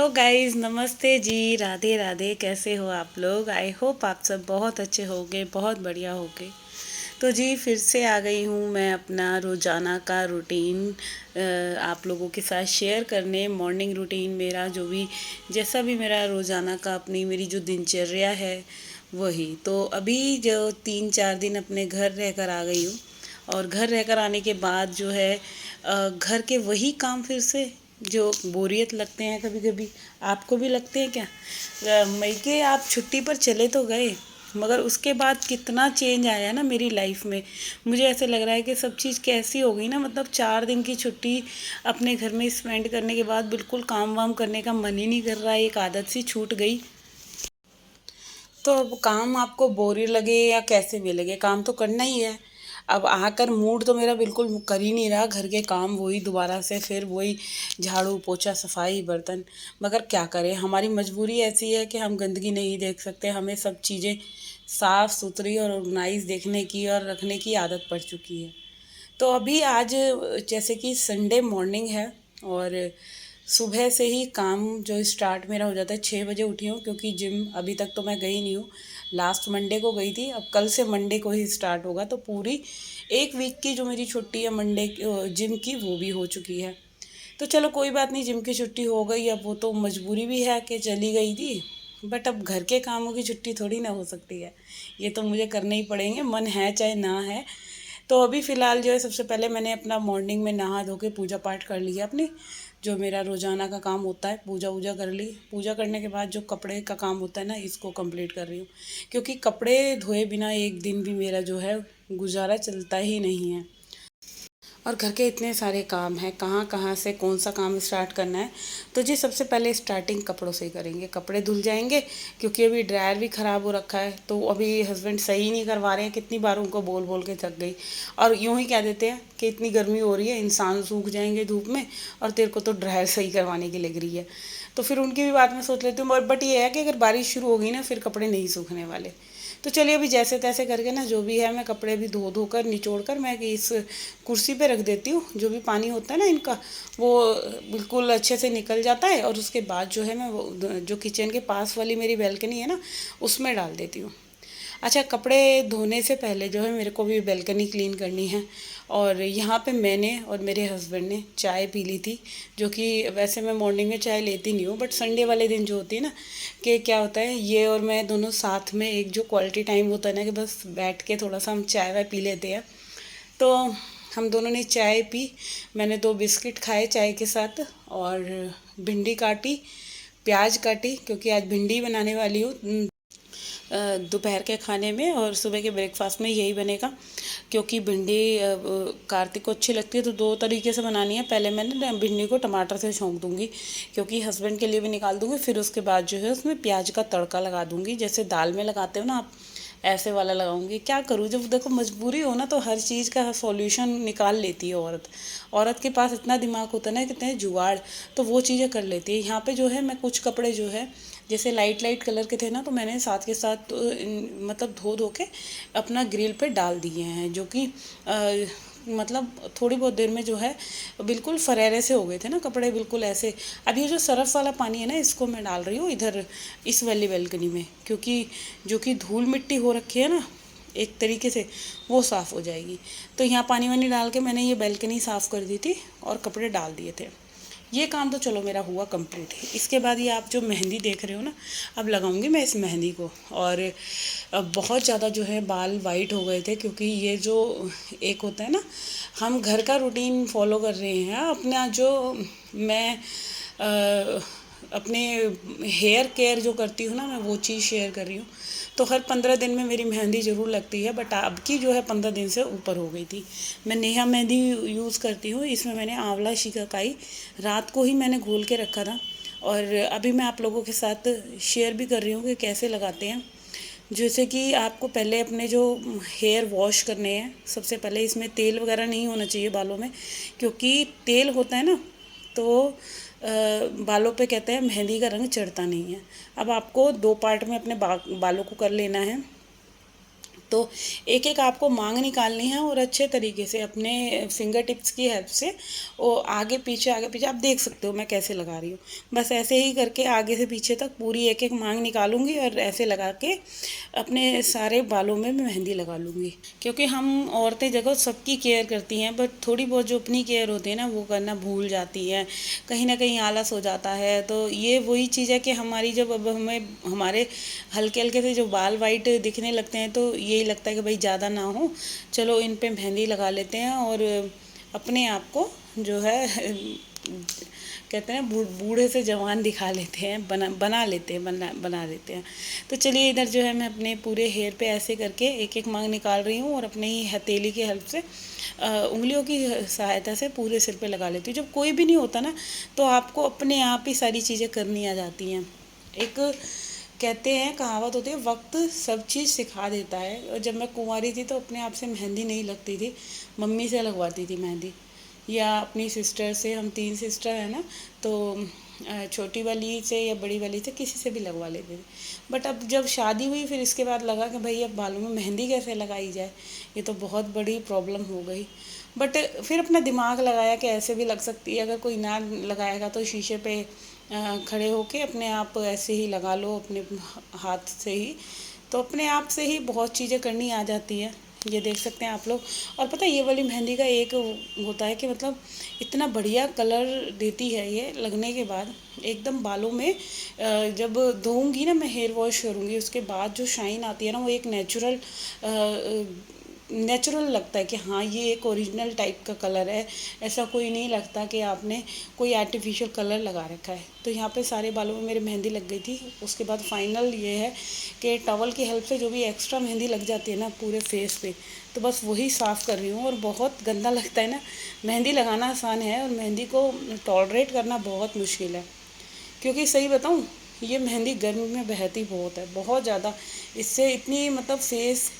Guys, नमस्ते जी, राधे राधे। कैसे हो आप लोग? आई होप आप सब बहुत अच्छे होंगे, बहुत बढ़िया होंगे। तो जी फिर से आ गई हूँ मैं अपना रोज़ाना का रूटीन आप लोगों के साथ शेयर करने। मॉर्निंग रूटीन मेरा जो भी जैसा भी मेरा रोज़ाना का अपनी मेरी जो दिनचर्या है वही। तो अभी जो 3-4 दिन अपने घर रहकर आ गई हूँ, और घर रहकर आने के बाद जो है घर के वही काम फिर से जो बोरियत लगते हैं कभी कभी। आपको भी लगते हैं क्या? मई के आप छुट्टी पर चले तो गए, मगर उसके बाद कितना चेंज आया ना मेरी लाइफ में। मुझे ऐसे लग रहा है कि सब चीज़ कैसी हो गई ना, मतलब 4 दिन की छुट्टी अपने घर में स्पेंड करने के बाद बिल्कुल काम वाम करने का मन ही नहीं कर रहा है, एक आदत सी छूट गई। तो अब काम आपको बोरी लगे या कैसे भी लगे, काम तो करना ही है। अब आकर मूड तो मेरा बिल्कुल कर ही नहीं रहा, घर के काम वही दोबारा से, फिर वही झाड़ू पोछा सफाई बर्तन। मगर क्या करें, हमारी मजबूरी ऐसी है कि हम गंदगी नहीं देख सकते, हमें सब चीज़ें साफ़ सुथरी और ऑर्गेनाइज देखने की और रखने की आदत पड़ चुकी है। तो अभी आज जैसे कि संडे मॉर्निंग है, और सुबह से ही काम जो स्टार्ट मेरा हो जाता है। 6 बजे उठी हूँ क्योंकि जिम अभी तक तो मैं गई नहीं हूँ। लास्ट मंडे को गई थी, अब कल से मंडे को ही स्टार्ट होगा। तो पूरी एक वीक की जो मेरी छुट्टी है मंडे जिम की, वो भी हो चुकी है। तो चलो कोई बात नहीं, जिम की छुट्टी हो गई, अब वो तो मजबूरी भी है कि चली गई थी। बट अब घर के कामों की छुट्टी थोड़ी ना हो सकती है, ये तो मुझे करने ही पड़ेंगे, मन है चाहे ना है। तो अभी फ़िलहाल जो है, सबसे पहले मैंने अपना मॉर्निंग में नहा धो के पूजा पाठ कर लिया अपनी। जो मेरा रोज़ाना का काम होता है, पूजा वूजा कर ली। पूजा करने के बाद जो कपड़े का काम होता है ना, इसको कंप्लीट कर रही हूँ। क्योंकि कपड़े धोए बिना एक दिन भी मेरा जो है गुजारा चलता ही नहीं है। और घर के इतने सारे काम हैं, कहाँ कहाँ से कौन सा काम स्टार्ट करना है। तो जी सबसे पहले स्टार्टिंग कपड़ों से ही करेंगे, कपड़े धुल जाएंगे। क्योंकि अभी ड्रायर भी ख़राब हो रखा है, तो अभी हस्बैंड सही नहीं करवा रहे हैं, कितनी बार उनको बोल बोल के थक गई। और यूँ ही कह देते हैं कि इतनी गर्मी हो रही है, इंसान सूख जाएंगे धूप में, और तेरे को तो ड्रायर सही करवाने की लग रही है। तो फिर उनकी भी बात में सोच लेती हूँ। बट ये है कि अगर बारिश शुरू हो गई ना, फिर कपड़े नहीं सूखने वाले। तो चलिए अभी जैसे तैसे करके ना, जो भी है, मैं कपड़े भी धो धो कर निचोड़ कर मैं इस कुर्सी पे रख देती हूँ। जो भी पानी होता है ना इनका, वो बिल्कुल अच्छे से निकल जाता है। और उसके बाद जो है मैं वो जो किचन के पास वाली मेरी बैल्कनी है ना, उसमें डाल देती हूँ। अच्छा, कपड़े धोने से पहले जो है मेरे को भी बैल्कनी क्लीन करनी है। और यहाँ पे मैंने और मेरे हस्बैंड ने चाय पी ली थी। जो कि वैसे मैं मॉर्निंग में चाय लेती नहीं हूँ, बट संडे वाले दिन जो होती है ना, कि क्या होता है, ये और मैं दोनों साथ में एक जो क्वालिटी टाइम होता है ना, कि बस बैठ के थोड़ा सा हम चाय वाय पी लेते हैं। तो हम दोनों ने चाय पी। मैंने 2 बिस्किट खाए चाय के साथ, और भिंडी काटी, प्याज काटी, क्योंकि आज भिंडी बनाने वाली हूँ दोपहर के खाने में, और सुबह के ब्रेकफास्ट में यही बनेगा। क्योंकि भिंडी कार्तिक को अच्छी लगती है, तो 2 तरीके से बनानी है। पहले मैंने ना भिंडी को टमाटर से छौंक दूंगी, क्योंकि हस्बैंड के लिए भी निकाल दूंगी। फिर उसके बाद जो है उसमें प्याज का तड़का लगा दूंगी, जैसे दाल में लगाते हो ना आप, ऐसे वाला लगाऊंगी। क्या करूँ, जब देखो मजबूरी हो ना, तो हर चीज़ का सॉल्यूशन निकाल लेती है औरत। औरत के पास इतना दिमाग होता है ना, कितने जुगाड़, तो वो चीज़ें कर लेती है। यहाँ पे जो है मैं कुछ कपड़े जो है, जैसे लाइट लाइट कलर के थे ना, तो मैंने साथ के साथ मतलब धो धो के अपना ग्रिल पे डाल दिए हैं। जो कि मतलब थोड़ी बहुत देर में जो है बिल्कुल फरेरे से हो गए थे ना कपड़े, बिल्कुल ऐसे। अब ये जो सरफ वाला पानी है ना, इसको मैं डाल रही हूँ इधर इस वाली बैल्कनी में, क्योंकि जो कि धूल मिट्टी हो रखी है ना, एक तरीके से वो साफ़ हो जाएगी। तो यहाँ पानी वानी डाल के मैंने ये बैल्कनी साफ़ कर दी थी, और कपड़े डाल दिए थे। ये काम तो चलो मेरा हुआ कंप्लीट। इसके बाद ये आप जो मेहंदी देख रहे हो ना, अब लगाऊंगी मैं इस मेहंदी को। और अब बहुत ज़्यादा जो है बाल वाइट हो गए थे, क्योंकि ये जो एक होता है ना, हम घर का रूटीन फॉलो कर रहे हैं अपना। जो मैं अपने हेयर केयर जो करती हूँ ना, मैं वो चीज़ शेयर कर रही हूँ। तो हर 15 दिन में मेरी मेहंदी ज़रूर लगती है, बट अब की जो है 15 दिन से ऊपर हो गई थी। मैं नेहा मेहंदी यूज़ करती हूँ। इसमें मैंने आंवला शिकाकाई रात को ही मैंने घोल के रखा था, और अभी मैं आप लोगों के साथ शेयर भी कर रही हूँ कि कैसे लगाते हैं। जैसे कि आपको पहले अपने जो हेयर वॉश करने हैं, सबसे पहले इसमें तेल वगैरह नहीं होना चाहिए बालों में, क्योंकि तेल होता है ना, तो बालों पे कहते हैं मेहंदी का रंग चढ़ता नहीं है। अब आपको 2 पार्ट में अपने बालों को कर लेना है। तो एक एक आपको मांग निकालनी है और अच्छे तरीके से अपने फिंगर टिप्स की हेल्प से वो आगे पीछे आप देख सकते हो मैं कैसे लगा रही हूँ। बस ऐसे ही करके आगे से पीछे तक पूरी एक एक मांग निकालूंगी और ऐसे लगा के अपने सारे बालों में मेहंदी लगा लूँगी। क्योंकि हम औरतें देखो सबकी केयर करती हैं, बट थोड़ी बहुत जो अपनी केयर होती है ना वो करना भूल जाती हैं, कहीं ना कहीं आलस हो जाता है। तो ये वही चीज़ है कि हमारी जब अब हमें हमारे हल्के हल्के से जो बाल वाइट दिखने लगते हैं तो यही लगता है कि भाई ज़्यादा ना हो, चलो इन पे मेहंदी लगा लेते हैं और अपने आप को जो है कहते हैं बूढ़े से जवान दिखा लेते हैं, बना लेते हैं। तो चलिए इधर जो है मैं अपने पूरे हेयर पे ऐसे करके एक एक मांग निकाल रही हूँ और अपने ही हथेली की हेल्प से उंगलियों की सहायता से पूरे सिर पे लगा लेती हूँ। जब कोई भी नहीं होता ना तो आपको अपने आप ही सारी चीज़ें करनी आ जाती हैं। एक कहते हैं, कहावत होती है, वक्त सब चीज़ सिखा देता है। और जब मैं कुंवारी थी तो अपने आप से मेहंदी नहीं लगती थी, मम्मी से लगवाती थी मेहंदी या अपनी सिस्टर से। हम 3 सिस्टर हैं ना, तो छोटी वाली से या बड़ी वाली से किसी से भी लगवा लेते थे। बट अब जब शादी हुई फिर इसके बाद लगा कि भाई अब बालों में मेहंदी कैसे लगाई जाए, ये तो बहुत बड़ी प्रॉब्लम हो गई। बट फिर अपना दिमाग लगाया कि ऐसे भी लग सकती है, अगर कोई ना लगाएगा तो शीशे पे खड़े होके अपने आप ऐसे ही लगा लो अपने हाथ से ही, तो अपने आप से ही बहुत चीज़ें करनी आ जाती है। ये देख सकते हैं आप लोग। और पता है ये वाली मेहंदी का एक होता है कि मतलब इतना बढ़िया कलर देती है ये लगने के बाद, एकदम बालों में जब धोऊंगी ना, मैं हेयर वॉश करूँगी उसके बाद जो शाइन आती है ना वो एक नेचुरल लगता है कि हाँ ये एक ओरिजिनल टाइप का कलर है। ऐसा कोई नहीं लगता कि आपने कोई आर्टिफिशियल कलर लगा रखा है। तो यहाँ पे सारे बालों में मेरे मेहंदी लग गई थी। उसके बाद फाइनल ये है कि टॉवल की हेल्प से जो भी एक्स्ट्रा मेहंदी लग जाती है ना पूरे फेस पे, तो बस वही साफ़ कर रही हूँ। और बहुत गंदा लगता है ना, मेहंदी लगाना आसान है और मेहंदी को टॉलरेट करना बहुत मुश्किल है। क्योंकि सही बताऊँ, ये मेहंदी गर्मी में बहती बहुत है, बहुत ज़्यादा। इससे इतनी मतलब फेस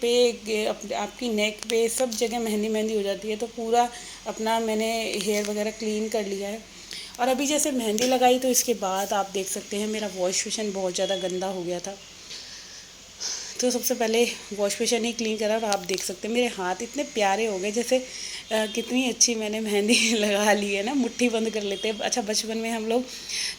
पे आपकी नेक पे सब जगह मेहंदी मेहंदी हो जाती है। तो पूरा अपना मैंने हेयर वगैरह क्लीन कर लिया है। और अभी जैसे मेहंदी लगाई तो इसके बाद आप देख सकते हैं मेरा वॉश बेसिन बहुत ज़्यादा गंदा हो गया था। तो सबसे पहले वॉश बेसिन ही क्लीन करा और आप देख सकते हैं मेरे हाथ इतने प्यारे हो गए, जैसे कितनी अच्छी मैंने मेहंदी लगा ली है ना, मुट्ठी बंद कर लेते हैं। अच्छा बचपन में हम लोग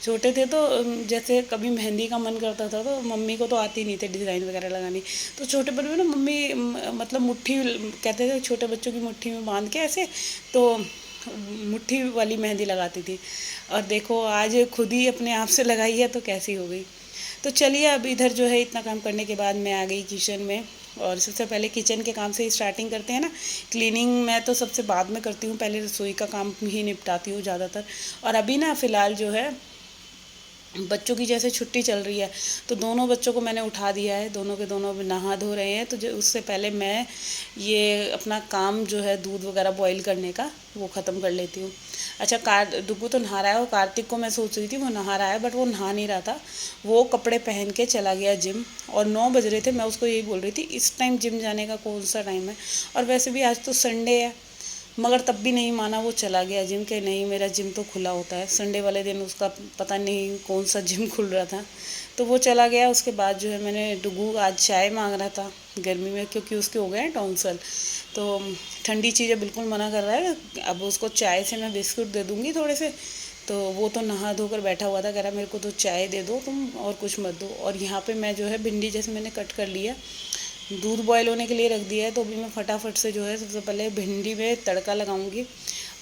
छोटे थे तो जैसे कभी मेहंदी का मन करता था तो मम्मी को तो आती नहीं थी डिज़ाइन वगैरह लगानी, तो छोटे बड़े में ना मम्मी मतलब मुट्ठी कहते थे, छोटे बच्चों की मुट्ठी में बांध के ऐसे, तो मुट्ठी वाली मेहंदी लगाती थी। और देखो आज खुद ही अपने आप से लगाई है तो कैसी हो गई। तो चलिए अब इधर जो है इतना काम करने के बाद मैं आ गई किचन में। और सबसे पहले किचन के काम से ही स्टार्टिंग करते हैं ना। क्लीनिंग मैं तो सबसे बाद में करती हूँ, पहले रसोई का काम ही निपटाती हूँ ज़्यादातर। और अभी ना फ़िलहाल जो है बच्चों की जैसे छुट्टी चल रही है तो दोनों बच्चों को मैंने उठा दिया है, दोनों के दोनों नहा धो रहे हैं। तो जो उससे पहले मैं ये अपना काम जो है दूध वगैरह बॉईल करने का वो ख़त्म कर लेती हूँ। अच्छा डुग्गू तो नहा रहा है और कार्तिक को मैं सोच रही थी वो नहा रहा है, बट वो नहा नहीं रहा था। वो कपड़े पहन के चला गया जिम और 9 बज रहे थे। मैं उसको यही बोल रही थी इस टाइम जिम जाने का कौन सा टाइम है, और वैसे भी आज तो संडे है। मगर तब भी नहीं माना, वो चला गया जिम के। नहीं, मेरा जिम तो खुला होता है संडे वाले दिन, उसका पता नहीं कौन सा जिम खुल रहा था, तो वो चला गया। उसके बाद जो है मैंने डुगू आज चाय मांग रहा था गर्मी में, क्योंकि उसके हो गए हैं टॉन्सल, तो ठंडी चीज़ें बिल्कुल मना कर रहा है। अब उसको चाय से मैं बिस्कुट दे दूँगी थोड़े से, तो वो तो नहा धोकर बैठा हुआ था, कह रहा मेरे को तो चाय दे दो तुम और कुछ मत दो। और यहाँ पे मैं जो है भिंडी जैसे मैंने कट कर लिया, दूध बॉयल होने के लिए रख दिया है। तो अभी मैं फटाफट से जो है सबसे पहले भिंडी में तड़का लगाऊंगी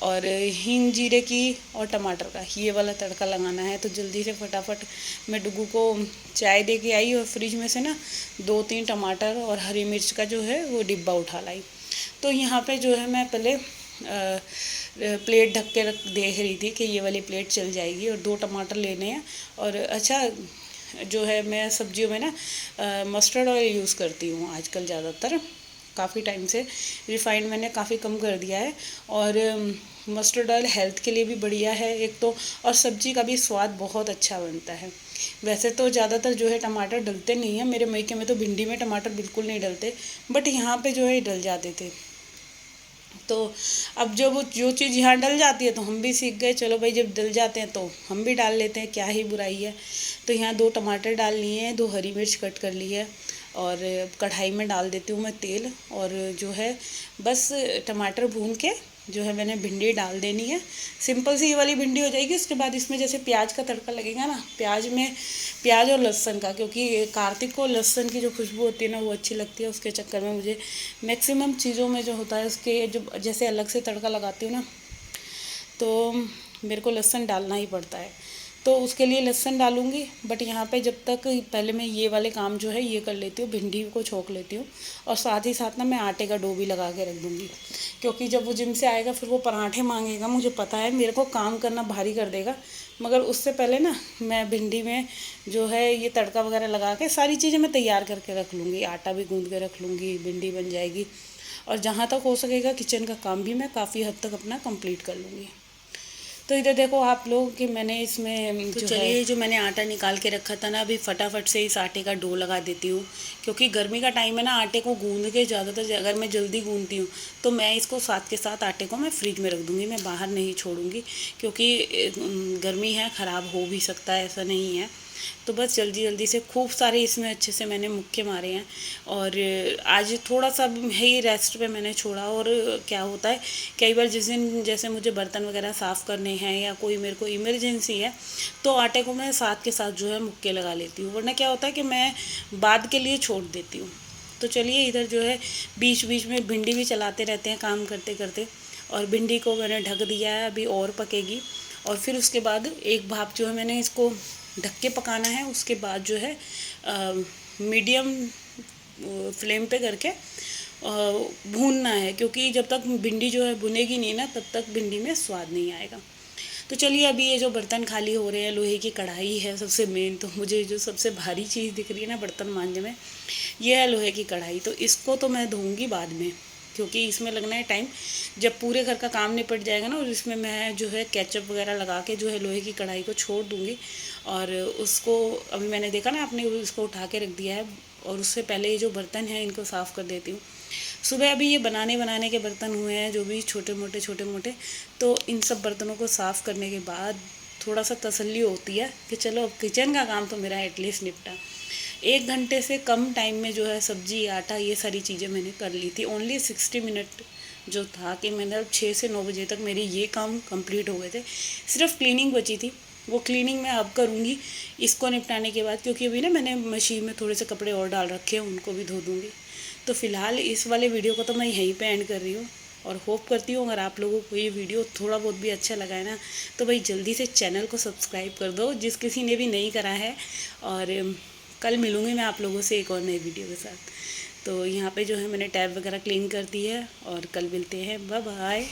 और हींग जीरे की और टमाटर का ये वाला तड़का लगाना है। तो जल्दी से फटाफट मैं डुगू को चाय दे के आई और फ्रिज में से ना 2-3 टमाटर और हरी मिर्च का जो है वो डिब्बा उठा लाई। तो यहाँ पे जो है मैं पहले प्लेट ढक के देख रही थी कि ये वाली प्लेट चल जाएगी, और 2 टमाटर लेने हैं। और अच्छा जो है मैं सब्जियों में ना मस्टर्ड ऑयल यूज़ करती हूँ आजकल ज़्यादातर, काफ़ी टाइम से। रिफाइंड मैंने काफ़ी कम कर दिया है। और मस्टर्ड ऑयल हेल्थ के लिए भी बढ़िया है एक तो, और सब्जी का भी स्वाद बहुत अच्छा बनता है। वैसे तो ज़्यादातर जो है टमाटर डलते नहीं हैं, मेरे मायके में तो भिंडी में टमाटर बिल्कुल नहीं डलते, बट यहाँ पे जो है डल जाते थे। तो अब जब जो चीज़ यहाँ डल जाती है तो हम भी सीख गए, चलो भाई जब डल जाते हैं तो हम भी डाल लेते हैं, क्या ही बुराई है। तो यहाँ 2 टमाटर डाल लिए हैं, 2 हरी मिर्च कट कर ली है। और कढ़ाई में डाल देती हूँ मैं तेल, और जो है बस टमाटर भून के जो है मैंने भिंडी डाल देनी है। सिंपल सी ये वाली भिंडी हो जाएगी। उसके बाद इसमें जैसे प्याज का तड़का लगेगा ना, प्याज और लहसुन का, क्योंकि कार्तिक को लहसुन की जो खुशबू होती है ना वो अच्छी लगती है। उसके चक्कर में मुझे मैक्सिमम चीज़ों में जो होता है उसके जो जैसे अलग से तड़का लगाती हूँ ना, तो मेरे को लहसुन डालना ही पड़ता है, तो उसके लिए लहसुन डालूँगी। बट यहाँ पे जब तक पहले मैं ये वाले काम जो है ये कर लेती हूँ, भिंडी को छोंक लेती हूँ, और साथ ही साथ ना मैं आटे का डो भी लगा के रख दूँगी, क्योंकि जब वो जिम से आएगा फिर वो पराठे मांगेगा। मुझे पता है मेरे को काम करना भारी कर देगा, मगर उससे पहले ना मैं भिंडी में जो है ये तड़का वगैरह लगा के सारी चीज़ें मैं तैयार करके रख लूँगी। आटा भी गूँध के रख लूँगी, भिंडी बन जाएगी, और जहाँ तक हो सकेगा किचन का काम भी मैं काफ़ी हद तक अपना कंप्लीट कर लूँगी। तो इधर देखो आप लोग कि मैंने इसमें तो चलिए जो मैंने आटा निकाल के रखा था ना, अभी फटाफट से इस आटे का डो लगा देती हूँ, क्योंकि गर्मी का टाइम है ना। आटे को गूंद के ज़्यादातर अगर मैं जल्दी गूंदती हूँ तो मैं इसको साथ के साथ आटे को मैं फ्रिज में रख दूँगी, मैं बाहर नहीं छोड़ूँगी, क्योंकि गर्मी है, ख़राब हो भी सकता है, ऐसा नहीं है। तो बस जल्दी जल्दी से खूब सारे इसमें अच्छे से मैंने मुक्के मारे हैं। और आज थोड़ा सा ही रेस्ट पे मैंने छोड़ा। और क्या होता है कई बार जिस दिन जैसे मुझे बर्तन वगैरह साफ़ करने हैं या कोई मेरे को इमरजेंसी है, तो आटे को मैं साथ के साथ जो है मुक्के लगा लेती हूँ, वरना क्या होता है कि मैं बाद के लिए छोड़ देती हूँ। तो चलिए इधर जो है बीच बीच में भिंडी भी चलाते रहते हैं काम करते करते, और भिंडी को मैंने ढक दिया है, अभी और पकेगी। और फिर उसके बाद एक भाप जो है मैंने इसको ढक के पकाना है। उसके बाद जो है मीडियम फ्लेम पे करके भूनना है, क्योंकि जब तक भिंडी जो है भुनेगी नहीं ना तब तक भिंडी में स्वाद नहीं आएगा। तो चलिए अभी ये जो बर्तन खाली हो रहे हैं, लोहे की कढ़ाई है सबसे मेन, तो मुझे जो सबसे भारी चीज़ दिख रही है ना बर्तन मांजने में, ये है लोहे की कढ़ाई। तो इसको तो मैं धोऊंगी बाद में, क्योंकि इसमें लगना है टाइम। जब पूरे घर का काम निपट जाएगा ना, और इसमें मैं जो है केचप वगैरह लगा के जो है लोहे की कढ़ाई को छोड़ दूँगी। और उसको अभी मैंने देखा ना आपने उसको उठा के रख दिया है, और उससे पहले ये जो बर्तन हैं इनको साफ़ कर देती हूँ। सुबह अभी ये बनाने के बर्तन हुए हैं जो भी छोटे मोटे, तो इन सब बर्तनों को साफ़ करने के बाद थोड़ा सा तसल्ली होती है कि चलो अब किचन का काम तो मेरा एटलीस्ट निपटा। 1 घंटे से कम टाइम में जो है सब्जी, आटा, ये सारी चीज़ें मैंने कर ली थी। ओनली 60 मिनट जो था कि मैंने अब 6 से 9 बजे तक मेरे ये काम कंप्लीट हो गए थे। सिर्फ क्लीनिंग बची थी, वो क्लीनिंग मैं अब करूँगी इसको निपटाने के बाद, क्योंकि अभी ना मैंने मशीन में थोड़े से कपड़े और डाल रखे हैं, उनको भी धो दूँगी। तो फ़िलहाल इस वाले वीडियो को तो मैं यहीं पे एंड कर रही हूँ, और होप करती हूँ अगर आप लोगों को ये वीडियो थोड़ा बहुत भी अच्छा लगा है ना, तो भाई जल्दी से चैनल को सब्सक्राइब कर दो जिस किसी ने भी नहीं करा है। और कल मिलूँगी मैं आप लोगों से एक और नई वीडियो के साथ। तो यहाँ पे जो है मैंने टैब वगैरह क्लीन कर दी है, और कल मिलते हैं। Bye bye.